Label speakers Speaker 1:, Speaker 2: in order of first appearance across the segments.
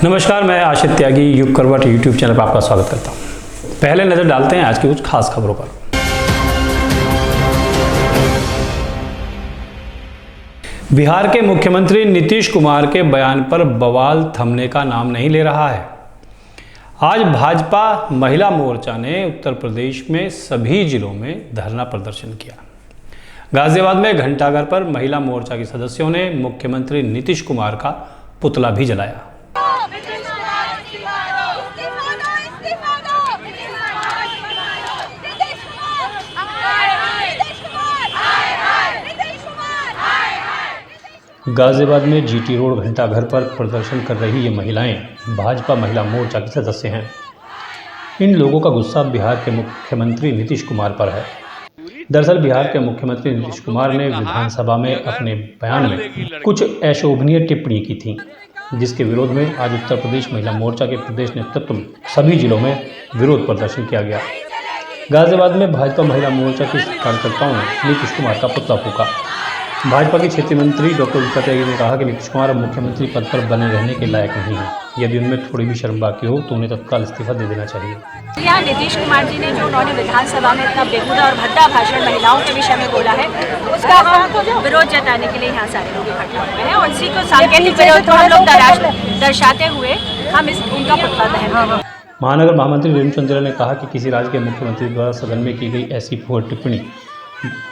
Speaker 1: नमस्कार, मैं आशित त्यागी युग करवट यूट्यूब चैनल पर आपका स्वागत करता हूं। पहले नज़र डालते हैं आज की कुछ खास खबरों पर। बिहार के मुख्यमंत्री नीतीश कुमार के बयान पर बवाल थमने का नाम नहीं ले रहा है। आज भाजपा महिला मोर्चा ने उत्तर प्रदेश में सभी जिलों में धरना प्रदर्शन किया। गाजियाबाद में घंटाघर पर महिला मोर्चा के सदस्यों ने मुख्यमंत्री नीतीश कुमार का पुतला भी जलाया। गाजियाबाद में जीटी रोड घंटाघर पर प्रदर्शन कर रही ये महिलाएं भाजपा महिला मोर्चा के सदस्य हैं। इन लोगों का गुस्सा बिहार के मुख्यमंत्री नीतीश कुमार पर है। दरअसल बिहार के मुख्यमंत्री नीतीश कुमार ने विधानसभा में अपने बयान में कुछ अशोभनीय टिप्पणी की थी, जिसके विरोध में आज उत्तर प्रदेश महिला मोर्चा के प्रदेश नेतृत्व में सभी जिलों में विरोध प्रदर्शन किया गया। गाजियाबाद में भाजपा महिला मोर्चा के कार्यकर्ताओं ने नीतीश कुमार का पुतला फूंका। भाजपा के क्षेत्रीय मंत्री डॉक्टर रीता त्यागी ने कहा कि नीतीश कुमार अब मुख्यमंत्री पद पर बने रहने के लायक नहीं है। यदि उनमें थोड़ी भी शर्म बाकी हो तो उन्हें तत्काल इस्तीफा दे देना चाहिए।
Speaker 2: यहाँ नीतीश कुमार जी ने जो उन्होंने विधानसभा में इतना बेहुदा और भद्दा भाषण महिलाओं के विषय में बोला है, उसका हम विरोध जताने के लिए यहाँ सारे लोग इकट्ठा हुए हैं और इसी को सांकेतिक विरोध को हम लोग दर्शाते हुए हम उनका पुतला दहन।
Speaker 1: महानगर महामंत्री रेणु चंदेला ने कहा कि किसी राज्य के मुख्यमंत्री द्वारा सदन में की गई ऐसी फुहड़ टिप्पणी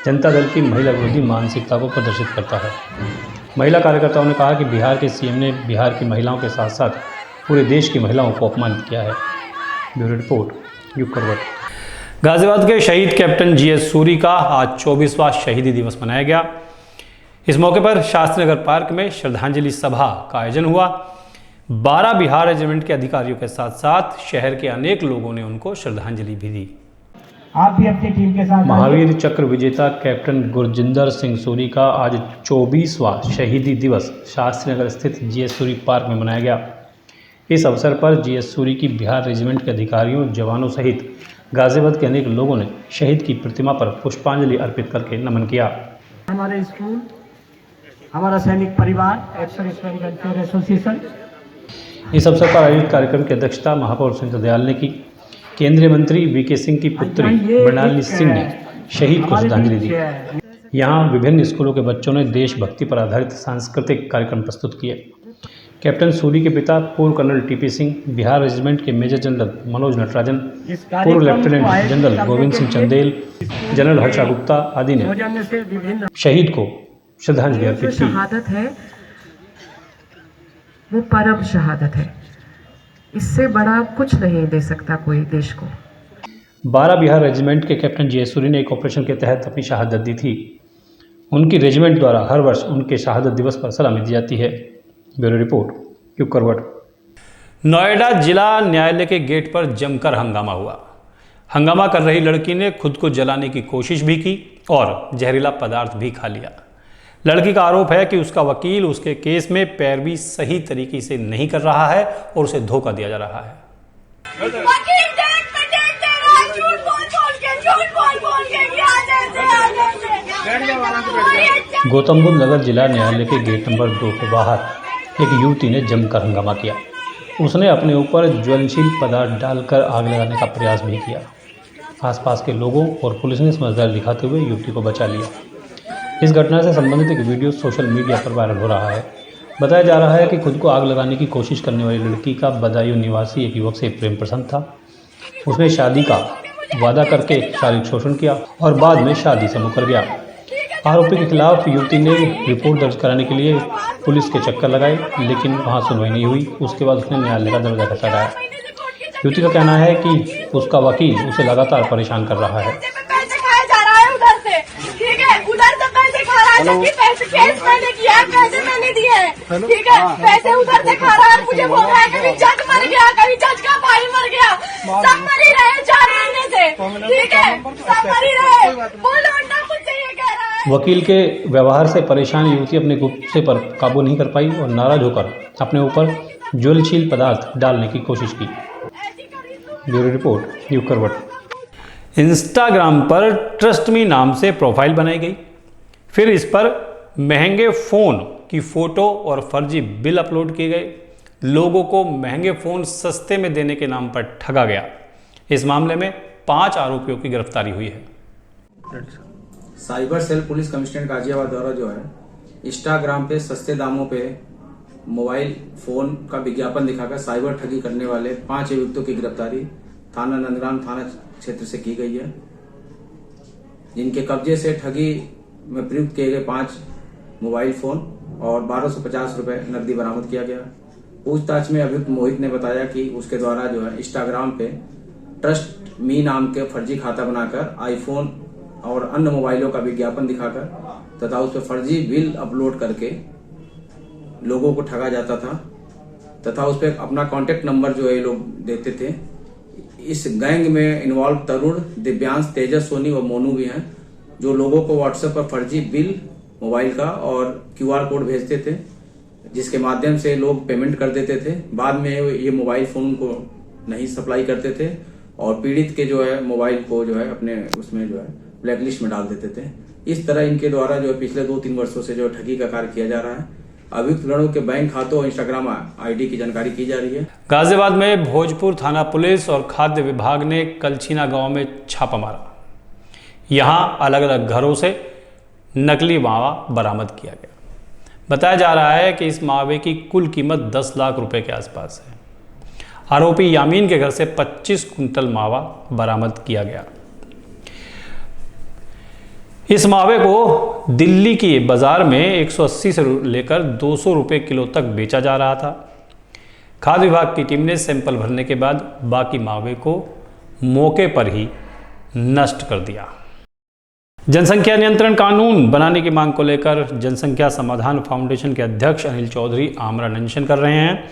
Speaker 1: जनता दल की महिला विरोधी मानसिकता को प्रदर्शित करता है। महिला कार्यकर्ताओं ने कहा कि बिहार के सीएम ने बिहार की महिलाओं के साथ साथ पूरे देश की महिलाओं को अपमानित किया है। ब्यूरो रिपोर्ट युग करवट। गाजियाबाद के शहीद कैप्टन जीएस सूरी का आज 24वां शहीदी दिवस मनाया गया। इस मौके पर शास्त्री नगर पार्क में श्रद्धांजलि सभा का आयोजन हुआ। 12 बिहार रेजिमेंट के अधिकारियों के साथ साथ शहर के अनेक लोगों ने उनको श्रद्धांजलि भी दी।
Speaker 3: आप भी अपनी टीम के साथ
Speaker 1: महावीर चक्र विजेता कैप्टन गुरजिंदर सिंह सूरी का आज 24वां शहीदी दिवस शास्त्री नगर स्थित जीएस सूरी पार्क में मनाया गया। इस अवसर पर जीएस सूरी की बिहार रेजिमेंट के अधिकारियों, जवानों सहित गाजियाबाद के अनेक लोगों ने शहीद की प्रतिमा पर पुष्पांजलि अर्पित करके नमन किया।
Speaker 3: हमारे स्कूल, हमारा सैनिक परिवार, एक्स सर्विसमैन वेलफेयर एसोसिएशन।
Speaker 1: इस अवसर पर आयोजित कार्यक्रम की अध्यक्षता महापौर सुनीता दयाल ने की। केंद्रीय मंत्री वीके सिंह की पुत्री मृणालिनी सिंह ने शहीद को श्रद्धांजलि दी। यहाँ विभिन्न स्कूलों के बच्चों ने देशभक्ति पर आधारित सांस्कृतिक कार्यक्रम प्रस्तुत किए। कैप्टन सूरी के पिता पूर्व colonel TP Singh, Bihar regiment के मेजर जनरल मनोज नटराजन, पूर्व lieutenant general Govind Singh Chandel, general Harsha Gupta आदि ने शहीद को श्रद्धांजलि अर्पित की।
Speaker 4: शहादत है वो परम शहादत है, इससे बड़ा कुछ नहीं दे सकता कोई देश को।
Speaker 1: 12 बिहार रेजिमेंट के कैप्टन जीएस सूरी ने एक ऑपरेशन के तहत अपनी शहादत दी थी। उनकी रेजिमेंट द्वारा हर वर्ष उनके शहादत दिवस पर सलामी दी जाती है। ब्यूरो रिपोर्ट युग करवट। नोएडा जिला न्यायालय के गेट पर जमकर हंगामा हुआ। हंगामा कर रही लड़की ने खुद को जलाने की कोशिश भी की और जहरीला पदार्थ भी खा लिया। लड़की का आरोप है कि उसका वकील उसके केस में पैरवी सही तरीके से नहीं कर रहा है और उसे धोखा दिया जा रहा है। गौतम बुद्ध नगर जिला न्यायालय के गेट नंबर 2 के बाहर एक युवती ने जमकर हंगामा किया। उसने अपने ऊपर ज्वलनशील पदार्थ डालकर आग लगाने का प्रयास भी किया। आसपास के लोगों और पुलिस ने समझदारी दिखाते हुए युवती को बचा लिया। इस घटना से संबंधित एक वीडियो सोशल मीडिया पर वायरल हो रहा है। बताया जा रहा है कि खुद को आग लगाने की कोशिश करने वाली लड़की का बदायूं निवासी एक युवक से प्रेम प्रसंग था। उसने शादी का वादा करके शारीरिक शोषण किया और बाद में शादी से मुकर गया। आरोपी के खिलाफ युवती ने रिपोर्ट दर्ज कराने के लिए पुलिस के चक्कर लगाए, लेकिन वहां सुनवाई नहीं हुई। उसके बाद उसने न्यायालय का दरवाजा खटखटाया। युवती का कहना है कि उसका वकील उसे लगातार परेशान कर रहा है।
Speaker 5: पैसे केस मैंने किया है, पैसे मैंने दिए हैं, ठीक है। पैसे उधर से खा रहा है, मुझे बोल रहा है कभी जज मर गया, कभी जज का भाई मर गया, सब मरी रहे 4 महीने से, ठीक है, सब मरी रहे। बोलो ना, कुछ चाहिए कह रहा है।
Speaker 1: वकील के व्यवहार से परेशान युवती अपने गुस्से पर काबू नहीं कर पाई और नाराज होकर अपने ऊपर ज्वलनशील पदार्थ डालने की कोशिश की। ब्यूरो रिपोर्ट युग करवट। इंस्टाग्राम पर ट्रस्ट मी नाम से प्रोफाइल बनाई गई। फिर इस पर महंगे फ़ोन की फ़ोटो और फर्जी बिल अपलोड किए गए। लोगों को महंगे फ़ोन सस्ते में देने के नाम पर ठगा गया। इस मामले में 5 आरोपियों की गिरफ्तारी हुई है।
Speaker 6: Cyber cell police commissionerate Ghaziabad द्वारा जो है इंस्टाग्राम पे सस्ते दामों पे मोबाइल फोन का विज्ञापन दिखाकर साइबर ठगी करने वाले 5 अभियुक्तों की गिरफ्तारी थाना नंदग्राम थाना क्षेत्र से की गई है, जिनके कब्जे से ठगी में प्रयुक्त किए गए 5 मोबाइल फोन और 1250 रुपए नकदी बरामद किया गया। पूछताछ में अभियुक्त मोहित ने बताया कि उसके द्वारा जो है इंस्टाग्राम पे ट्रस्ट मी नाम के फर्जी खाता बनाकर आईफोन और अन्य मोबाइलों का विज्ञापन दिखाकर तथा उस पर फर्जी बिल अपलोड करके लोगों को ठगा जाता था तथा उस पर अपना कॉन्टेक्ट नंबर जो है लोग देते थे। इस गैंग में इन्वॉल्व तरुण, दिव्यांश, तेजस, सोनी और मोनू भी हैं, जो लोगों को व्हाट्सएप पर फर्जी बिल मोबाइल का और क्यूआर कोड भेजते थे, जिसके माध्यम से लोग पेमेंट कर देते थे। बाद में ये मोबाइल फोन को नहीं सप्लाई करते थे और पीड़ित के जो है मोबाइल को जो है अपने उसमें जो है ब्लैकलिस्ट में डाल देते थे। इस तरह इनके द्वारा जो है पिछले 2-3 वर्षों से जो ठगी का कार्य किया जा रहा है। अभियुक्त गणों के बैंक खातों और इंस्टाग्राम आईडी की जानकारी की जा रही है।
Speaker 1: गाजियाबाद में भोजपुर थाना पुलिस और खाद्य विभाग ने कलछीना गांव में छापा मारा। यहां अलग अलग घरों से नकली मावा बरामद किया गया। बताया जा रहा है कि इस मावे की कुल कीमत 10 लाख रुपए के आसपास है। आरोपी यामीन के घर से 25 कुंटल मावा बरामद किया गया। इस मावे को दिल्ली की बाजार में 180 से लेकर 200 रुपए किलो तक बेचा जा रहा था। खाद्य विभाग की टीम ने सैंपल भरने के बाद बाकी मावे को मौके पर ही नष्ट कर दिया। जनसंख्या नियंत्रण कानून बनाने की मांग को लेकर जनसंख्या समाधान फाउंडेशन के अध्यक्ष अनिल चौधरी आमरण अनशन कर रहे हैं।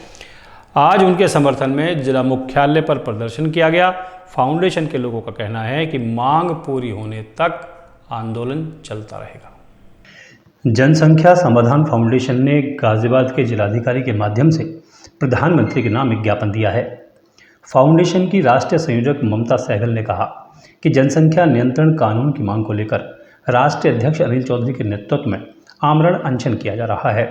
Speaker 1: आज उनके समर्थन में जिला मुख्यालय पर प्रदर्शन किया गया। फाउंडेशन के लोगों का कहना है कि मांग पूरी होने तक आंदोलन चलता रहेगा। जनसंख्या समाधान फाउंडेशन ने गाजियाबाद के जिलाधिकारी के माध्यम से प्रधानमंत्री के नाम विज्ञापन दिया है। फाउंडेशन की राष्ट्रीय संयोजक ममता सहगल ने कहा कि जनसंख्या नियंत्रण कानून की मांग को लेकर राष्ट्रीय अध्यक्ष अनिल चौधरी के नेतृत्व में आमरण अनशन किया जा रहा है।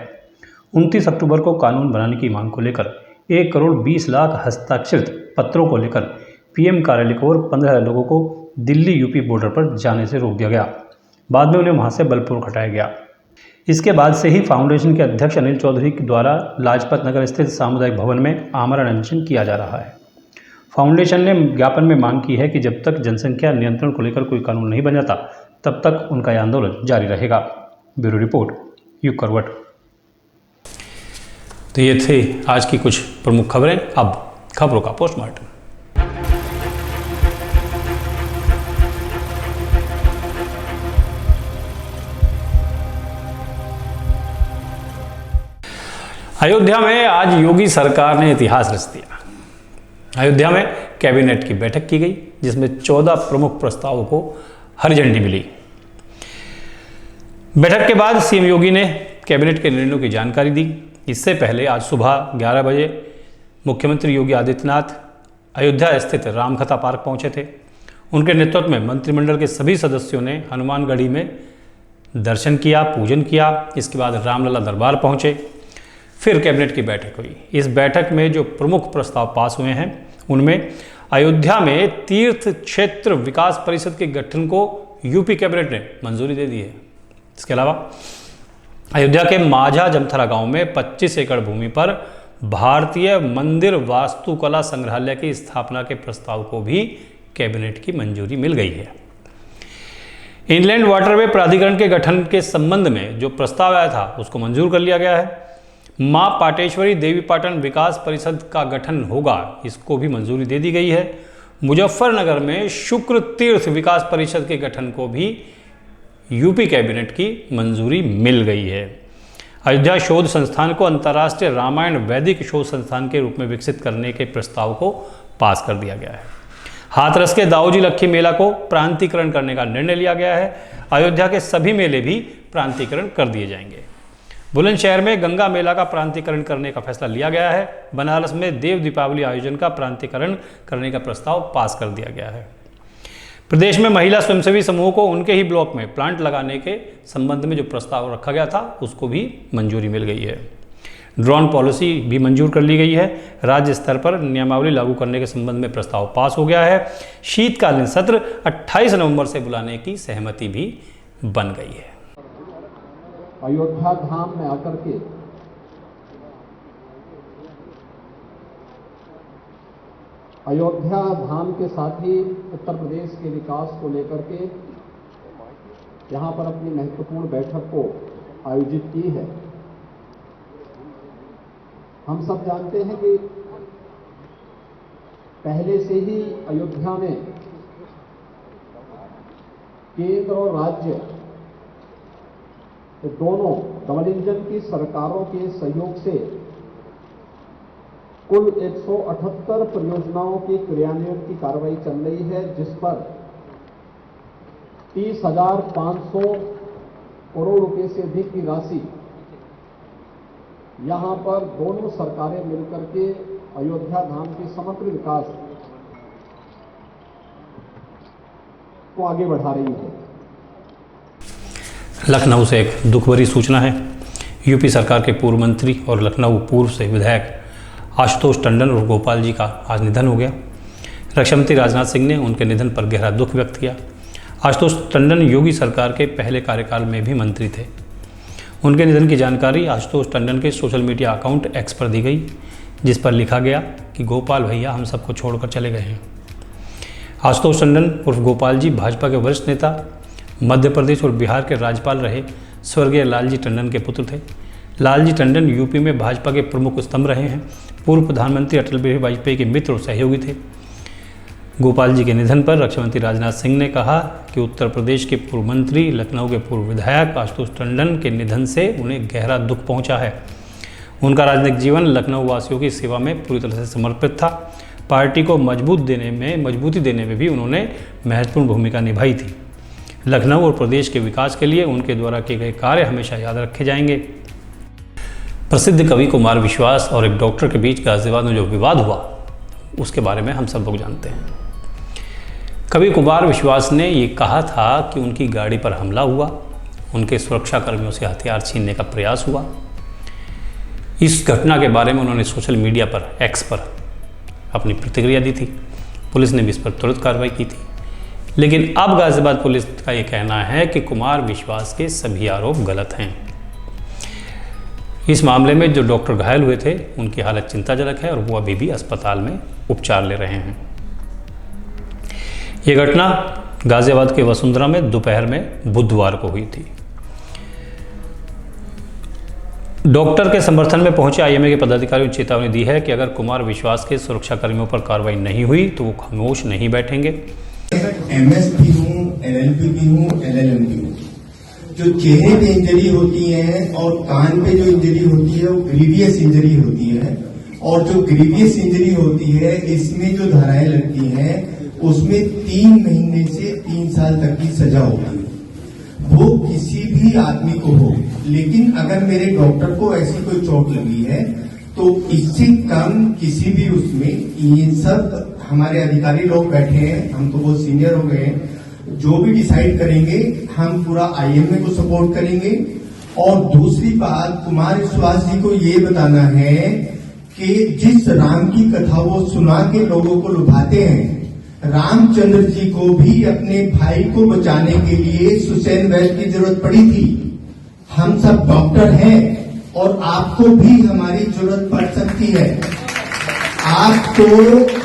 Speaker 1: 29 अक्टूबर को कानून बनाने की मांग को लेकर 1 करोड़ 20 लाख हस्ताक्षरित पत्रों को लेकर पीएम कार्यालय को और 15 लोगों को दिल्ली यूपी बॉर्डर पर जाने से रोक दिया गया। बाद में उन्हें वहां से बलपूर्वक हटाया गया। इसके बाद से ही फाउंडेशन के अध्यक्ष अनिल चौधरी के द्वारा लाजपत नगर स्थित सामुदायिक भवन में आमरण अनशन किया जा रहा है। फाउंडेशन ने ज्ञापन में मांग की है कि जब तक जनसंख्या नियंत्रण को लेकर कोई कानून नहीं बन जाता तब तक उनका यह आंदोलन जारी रहेगा। ब्यूरो रिपोर्ट, युग करवट। तो ये थे आज की कुछ प्रमुख खबरें। अब खबरों का पोस्टमार्टम। अयोध्या में आज योगी सरकार ने इतिहास रच दिया। अयोध्या में कैबिनेट की बैठक की गई, जिसमें 14 प्रमुख प्रस्तावों को हरी झंडी मिली। बैठक के बाद सीएम योगी ने कैबिनेट के निर्णयों की जानकारी दी। इससे पहले आज सुबह 11 बजे मुख्यमंत्री योगी आदित्यनाथ अयोध्या स्थित रामकथा पार्क पहुंचे थे। उनके नेतृत्व में मंत्रिमंडल के सभी सदस्यों ने हनुमानगढ़ी में दर्शन किया, पूजन किया। इसके बाद रामलला दरबार पहुंचे। फिर कैबिनेट की बैठक हुई। इस बैठक में जो प्रमुख प्रस्ताव पास हुए हैं उनमें अयोध्या में तीर्थ क्षेत्र विकास परिषद के गठन को यूपी कैबिनेट ने मंजूरी दे दी है। इसके अलावा अयोध्या के माझा जमथरा गांव में 25 एकड़ भूमि पर भारतीय मंदिर वास्तुकला संग्रहालय की स्थापना के प्रस्ताव को भी कैबिनेट की मंजूरी मिल गई है। इनलैंड वाटरवे प्राधिकरण के गठन के संबंध में जो प्रस्ताव आया था उसको मंजूर कर लिया गया है। मां पाटेश्वरी देवीपाटन विकास परिषद का गठन होगा, इसको भी मंजूरी दे दी गई है। मुजफ्फरनगर में शुक्र तीर्थ विकास परिषद के गठन को भी यूपी कैबिनेट की मंजूरी मिल गई है। अयोध्या शोध संस्थान को अंतर्राष्ट्रीय रामायण वैदिक शोध संस्थान के रूप में विकसित करने के प्रस्ताव को पास कर दिया गया है। हाथरस के दाऊजी लक्खी मेला को प्रांतीकरण करने का निर्णय लिया गया है। अयोध्या के सभी मेले भी प्रांतीकरण कर दिए जाएंगे। बुलंदशहर में गंगा मेला का प्रांतीकरण करने का फैसला लिया गया है। बनारस में देव दीपावली आयोजन का प्रांतीकरण करने का प्रस्ताव पास कर दिया गया है। प्रदेश में महिला स्वयंसेवी समूह को उनके ही ब्लॉक में प्लांट लगाने के संबंध में जो प्रस्ताव रखा गया था उसको भी मंजूरी मिल गई है। ड्रोन पॉलिसी भी मंजूर कर ली गई है। राज्य स्तर पर नियमावली लागू करने के संबंध में प्रस्ताव पास हो गया है। शीतकालीन सत्र 28 नवंबर से बुलाने की सहमति भी बन गई है।
Speaker 7: अयोध्या धाम में आकर के अयोध्या धाम के साथ ही उत्तर प्रदेश के विकास को लेकर के यहाँ पर अपनी महत्वपूर्ण बैठक को आयोजित की है। हम सब जानते हैं कि पहले से ही अयोध्या में केंद्र और राज्य दोनों डबल इंजन की सरकारों के सहयोग से कुल 178 परियोजनाओं की क्रियान्वयन की कार्रवाई चल रही है, जिस पर 30,500 करोड़ रुपए से अधिक की राशि यहां पर दोनों सरकारें मिलकर के अयोध्या धाम के समग्र विकास को आगे बढ़ा रही है।
Speaker 1: लखनऊ से एक दुख भरी सूचना है। यूपी सरकार के पूर्व मंत्री और लखनऊ पूर्व से विधायक आशुतोष टंडन और गोपाल जी का आज निधन हो गया। रक्षा मंत्री राजनाथ सिंह ने उनके निधन पर गहरा दुख व्यक्त किया। आशुतोष टंडन योगी सरकार के पहले कार्यकाल में भी मंत्री थे। उनके निधन की जानकारी आशुतोष टंडन के सोशल मीडिया अकाउंट एक्स पर दी गई, जिस पर लिखा गया कि गोपाल भैया हम सबको छोड़कर चले गए हैं। आशुतोष टंडन उर्फ गोपाल जी भाजपा के वरिष्ठ नेता, मध्य प्रदेश और बिहार के राज्यपाल रहे स्वर्गीय लालजी टंडन के पुत्र थे। लालजी टंडन यूपी में भाजपा के प्रमुख स्तंभ रहे हैं। पूर्व प्रधानमंत्री अटल बिहारी वाजपेयी के मित्र और सहयोगी थे। गोपाल जी के निधन पर रक्षा मंत्री राजनाथ सिंह ने कहा कि उत्तर प्रदेश के पूर्व मंत्री, लखनऊ के पूर्व विधायक आशुतोष टंडन के निधन से उन्हें गहरा दुख पहुंचा है। उनका राजनीतिक जीवन लखनऊ वासियों की सेवा में पूरी तरह से समर्पित था। पार्टी को मजबूती देने में भी उन्होंने महत्वपूर्ण भूमिका निभाई थी। लखनऊ और प्रदेश के विकास के लिए उनके द्वारा किए गए कार्य हमेशा याद रखे जाएंगे। प्रसिद्ध कवि कुमार विश्वास और एक डॉक्टर के बीच गाजियाबाद में जो विवाद हुआ, उसके बारे में हम सब लोग जानते हैं। कवि कुमार विश्वास ने ये कहा था कि उनकी गाड़ी पर हमला हुआ, उनके सुरक्षाकर्मियों से हथियार छीनने का प्रयास हुआ। इस घटना के बारे में उन्होंने सोशल मीडिया पर, एक्स पर अपनी प्रतिक्रिया दी थी। पुलिस ने भी इस पर तुरंत कार्रवाई की थी। लेकिन अब गाजियाबाद पुलिस का ये कहना है कि कुमार विश्वास के सभी आरोप गलत हैं। इस मामले में जो डॉक्टर घायल हुए थे, उनकी हालत चिंताजनक है और वो अभी भी अस्पताल में उपचार ले रहे हैं। ये घटना गाजियाबाद के वसुंधरा में दोपहर में बुधवार को हुई थी। डॉक्टर के समर्थन में पहुंचे आईएमए के पदाधिकारियों ने चेतावनी दी है कि अगर कुमार विश्वास के सुरक्षाकर्मियों पर कार्रवाई नहीं हुई तो वो खामोश नहीं बैठेंगे।
Speaker 8: एमएस भी हूँ, एलएलबी भी हूँ, एलएलएम भी हूँ। जो चेहरे पे इंजरी होती है और कान पे जो इंजरी होती है वो ग्रीवियस इंजरी होती है, और जो ग्रीवियस इंजरी होती है इसमें जो धाराएं लगती हैं उसमें 3 महीने से 3 साल तक की सजा होती है। वो किसी भी आदमी को हो, लेकिन अगर मेरे डॉक्टर को ऐसी कोई चोट लगी है तो इससे कम किसी भी उसमें, ये सब हमारे अधिकारी लोग बैठे हैं, हम तो बहुत सीनियर हो गए हैं, जो भी डिसाइड करेंगे हम पूरा आईएमए को सपोर्ट करेंगे। और दूसरी बात, कुमार विश्वास जी को ये बताना है कि जिस राम की कथा वो सुना के लोगों को लुभाते हैं, रामचंद्र जी को भी अपने भाई को बचाने के लिए सुसैन वैद की जरूरत पड़ी थी। हम सब डॉक्टर हैं और आपको भी हमारी जरूरत पड़ सकती है, आपको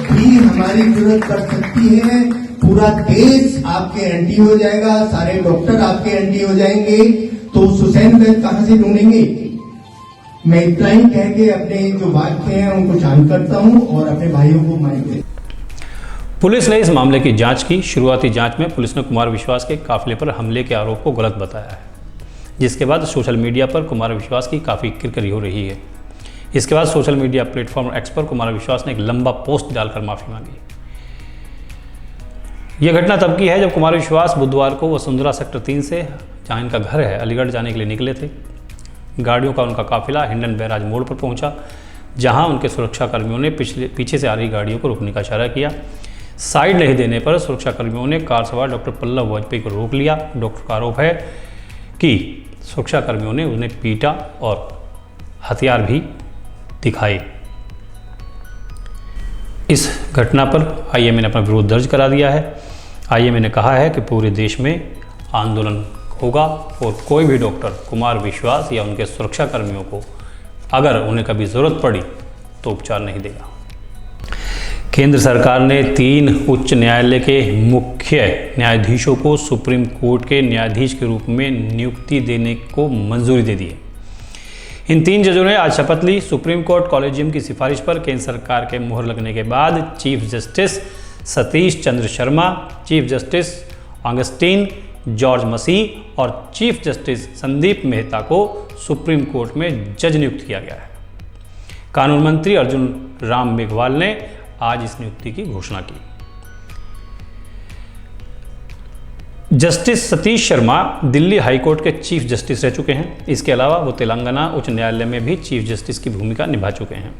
Speaker 8: भी हमारी जरूरत पड़ सकती है। पूरा देश आपके एंटी हो जाएगा, सारे डॉक्टर आपके एंटी हो जाएंगे, तो सुसैन वैद कहां से ढूंढेंगे। मैं इतना ही कह के अपने जो वाक्य हैं उनको जान करता हूं और अपने भाइयों को माइक दे।
Speaker 1: पुलिस ने इस मामले की जांच की। शुरुआती जांच में पुलिस ने कुमार विश्वास के काफिले पर हमले के आरोप को गलत बताया है, जिसके बाद सोशल मीडिया पर कुमार विश्वास की काफ़ी किरकिरी हो रही है। इसके बाद सोशल मीडिया प्लेटफॉर्म एक्स पर कुमार विश्वास ने एक लंबा पोस्ट डालकर माफ़ी मांगी। यह घटना तब की है जब कुमार विश्वास बुधवार को वसुंधरा सेक्टर 3 से, जहाँ इनका घर है, अलीगढ़ जाने के लिए निकले थे। गाड़ियों का उनका काफिला हिंडन बैराज मोड़ पर पहुंचा, जहां उनके सुरक्षाकर्मियों ने पीछे से आ रही गाड़ियों को रोकने का इशारा किया। साइड नहीं देने पर सुरक्षाकर्मियों ने कार सवार डॉक्टर पल्लव वाजपेयी को रोक लिया। डॉक्टर का आरोप है कि सुरक्षाकर्मियों ने उन्हें पीटा और हथियार भी दिखाए। इस घटना पर आईएमए ने अपना विरोध दर्ज करा दिया है। आईएमए ने कहा है कि पूरे देश में आंदोलन होगा और कोई भी डॉक्टर कुमार विश्वास या उनके सुरक्षाकर्मियों को अगर उन्हें कभी ज़रूरत पड़ी तो उपचार नहीं देगा। केंद्र सरकार ने 3 उच्च न्यायालय के मुख्य न्यायाधीशों को सुप्रीम कोर्ट के न्यायाधीश के रूप में नियुक्ति देने को मंजूरी दे दी है। इन 3 जजों ने आज शपथ ली। सुप्रीम कोर्ट कॉलेजियम की सिफारिश पर केंद्र सरकार के मुहर लगने के बाद chief justice Satish Chandra Sharma, chief justice Augustine George Masih और चीफ जस्टिस संदीप मेहता को सुप्रीम कोर्ट में जज नियुक्त किया गया है। कानून मंत्री अर्जुन राम मेघवाल ने आज इस नियुक्ति की घोषणा की। जस्टिस सतीश शर्मा दिल्ली हाईकोर्ट के चीफ जस्टिस रह चुके हैं। इसके अलावा वो तेलंगाना उच्च न्यायालय में भी चीफ जस्टिस की भूमिका निभा चुके हैं।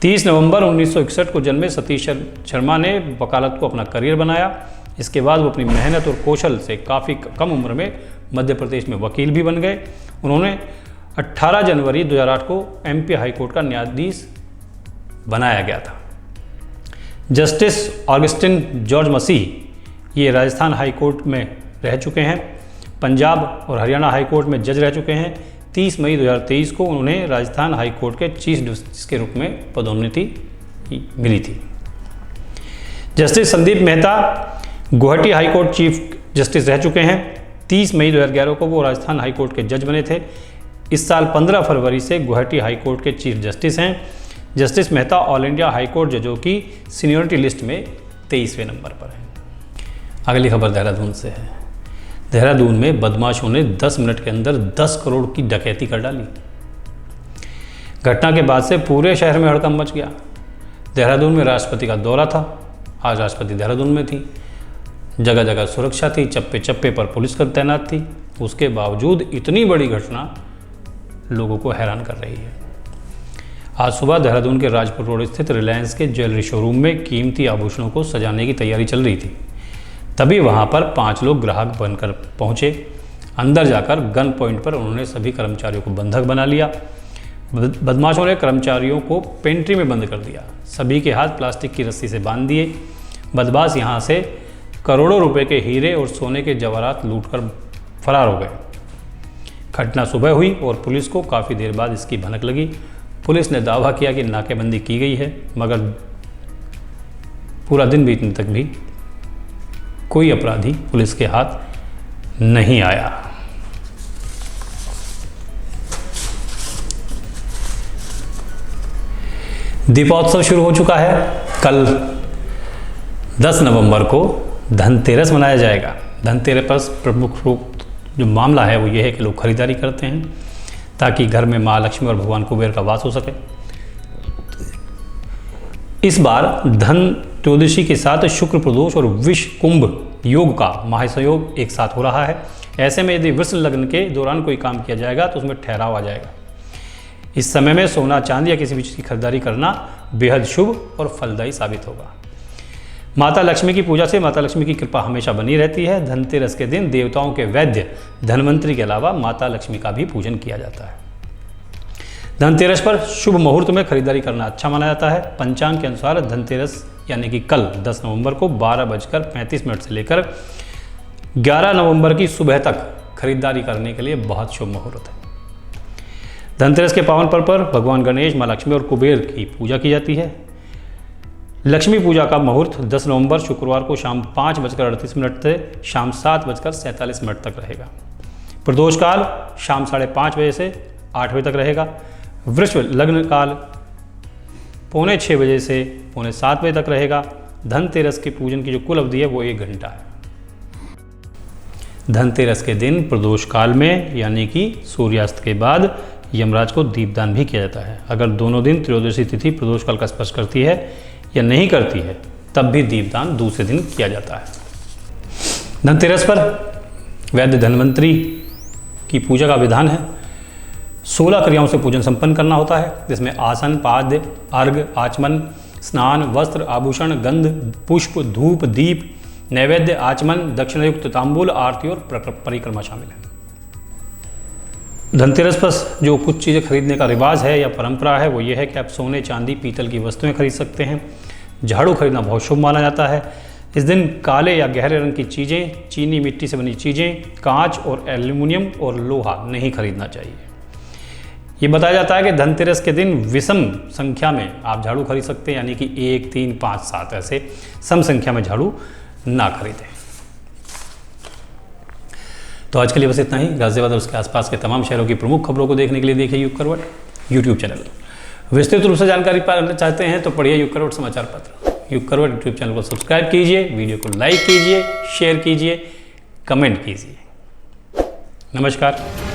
Speaker 1: 30 नवंबर 1961 को जन्मे सतीश शर्मा ने वकालत को अपना करियर बनाया। इसके बाद वो अपनी मेहनत और कौशल से काफ़ी कम उम्र में मध्य प्रदेश में वकील भी बन गए। उन्होंने 18 जनवरी 2008 को एमपी हाईकोर्ट का न्यायाधीश बनाया गया था। जस्टिस ऑगस्टिन जॉर्ज मसीह ये राजस्थान हाईकोर्ट में रह चुके हैं। पंजाब और हरियाणा हाईकोर्ट में जज रह चुके हैं। 30 मई 2023 को उन्हें राजस्थान हाईकोर्ट के चीफ जस्टिस के रूप में पदोन्नति मिली थी। Justice Sandeep Mehta Guwahati high court chief justice रह चुके हैं। 30 मई 2011 को वो राजस्थान हाईकोर्ट के जज बने थे। इस साल 15 फरवरी से गुवाहाटी हाईकोर्ट के चीफ जस्टिस हैं। Justice Mehta all India high court जजों की सीनियरिटी लिस्ट में 23वें नंबर पर है। अगली खबर देहरादून से है। देहरादून में बदमाशों ने 10 मिनट के अंदर 10 करोड़ की डकैती कर डाली। घटना के बाद से पूरे शहर में हड़कंप मच गया। देहरादून में राष्ट्रपति का दौरा था। आज राष्ट्रपति देहरादून में थी। जगह जगह सुरक्षा थी, चप्पे चप्पे पर पुलिस तैनात थी। उसके बावजूद इतनी बड़ी घटना लोगों को हैरान कर रही है। आज सुबह देहरादून के राजपुर रोड स्थित रिलायंस के ज्वेलरी शोरूम में कीमती आभूषणों को सजाने की तैयारी चल रही थी। तभी वहां पर 5 लोग ग्राहक बनकर पहुंचे। अंदर जाकर गन पॉइंट पर उन्होंने सभी कर्मचारियों को बंधक बना लिया। बदमाशों ने कर्मचारियों को पेंट्री में बंद कर दिया। सभी के हाथ प्लास्टिक की रस्सी से बांध दिए। बदमाश यहां से करोड़ों रुपए के हीरे और सोने के जवाहरात लूटकर फरार हो गए। घटना सुबह हुई और पुलिस को काफ़ी देर बाद इसकी भनक लगी। पुलिस ने दावा किया कि नाकेबंदी की गई है, मगर पूरा दिन बीतने तक भी कोई अपराधी पुलिस के हाथ नहीं आया। दीपोत्सव शुरू हो चुका है। कल 10 नवंबर को धनतेरस मनाया जाएगा। धनतेरस पर प्रमुख रूप जो मामला है वो ये है कि लोग खरीदारी करते हैं ताकि घर में माँ लक्ष्मी और भगवान कुबेर का वास हो सके। इस बार धन त्रयोदशी के साथ शुक्र प्रदोष और विष कुंभ योग का महासयोग एक साथ हो रहा है। ऐसे में यदि वृष लग्न के दौरान कोई काम किया जाएगा तो उसमें ठहराव आ जाएगा। इस समय में सोना चांदी या किसी भी चीज़ की खरीदारी करना बेहद शुभ और फलदायी साबित होगा। माता लक्ष्मी की पूजा से माता लक्ष्मी की कृपा हमेशा बनी रहती है। धनतेरस के दिन देवताओं के वैद्य धनवंतरी के अलावा माता लक्ष्मी का भी पूजन किया जाता है। धनतेरस पर शुभ मुहूर्त में खरीदारी करना अच्छा माना जाता है। पंचांग के अनुसार धनतेरस यानी कि कल 10 नवंबर को 12:35 से लेकर 11 नवंबर की सुबह तक खरीदारी करने के लिए बहुत शुभ मुहूर्त है। धनतेरस के पावन पर्व पर भगवान गणेश, माँ लक्ष्मी और कुबेर की पूजा की जाती है। लक्ष्मी पूजा का मुहूर्त 10 नवंबर शुक्रवार को शाम 5:38 से शाम 7:47 तक रहेगा। प्रदोष काल शाम 5:30 बजे से 8 बजे तक रहेगा। वृष लग्न काल 6:45 बजे से 7:45 बजे तक रहेगा। धनतेरस के पूजन की जो कुल अवधि है वो 1 घंटा है। धनतेरस के दिन प्रदोष काल में यानी कि सूर्यास्त के बाद यमराज को दीपदान भी किया जाता है। अगर दोनों दिन त्रयोदशी तिथि प्रदोष काल का स्पर्श करती है या नहीं करती है तब भी दीपदान दूसरे दिन किया जाता है। धनतेरस पर वैद्य धन्वंतरी की पूजा का विधान है। 16 क्रियाओं से पूजन संपन्न करना होता है, जिसमें आसन, पाद्य, अर्घ, आचमन, स्नान, वस्त्र, आभूषण, गंध, पुष्प, धूप, दीप, नैवेद्य, आचमन, दक्षिणायुक्त तांबूल, आरती और परिक्रमा शामिल है। धनतेरस पर जो कुछ चीज़ें खरीदने का रिवाज है या परंपरा है वो ये है कि आप सोने, चांदी, पीतल की वस्तुएं खरीद सकते हैं। झाड़ू खरीदना बहुत शुभ माना जाता है। इस दिन काले या गहरे रंग की चीज़ें, चीनी मिट्टी से बनी चीज़ें, कांच और एल्युमिनियम और लोहा नहीं खरीदना चाहिए। ये बताया जाता है कि धनतेरस के दिन विषम संख्या में आप झाड़ू खरीद सकते हैं, यानी कि 1, 3, 5, 7 ऐसे सम संख्या में झाड़ू ना खरीदें। तो आज के लिए बस इतना ही। गाजियाबाद और उसके आसपास के तमाम शहरों की प्रमुख खबरों को देखने के लिए देखिए युग करवट यूट्यूब चैनल। विस्तृत रूप से जानकारी पाना चाहते हैं तो पढ़िए युग करवट समाचार पत्र। युग करवट यूट्यूब चैनल को सब्सक्राइब कीजिए, वीडियो को लाइक कीजिए, शेयर कीजिए, कमेंट कीजिए। नमस्कार।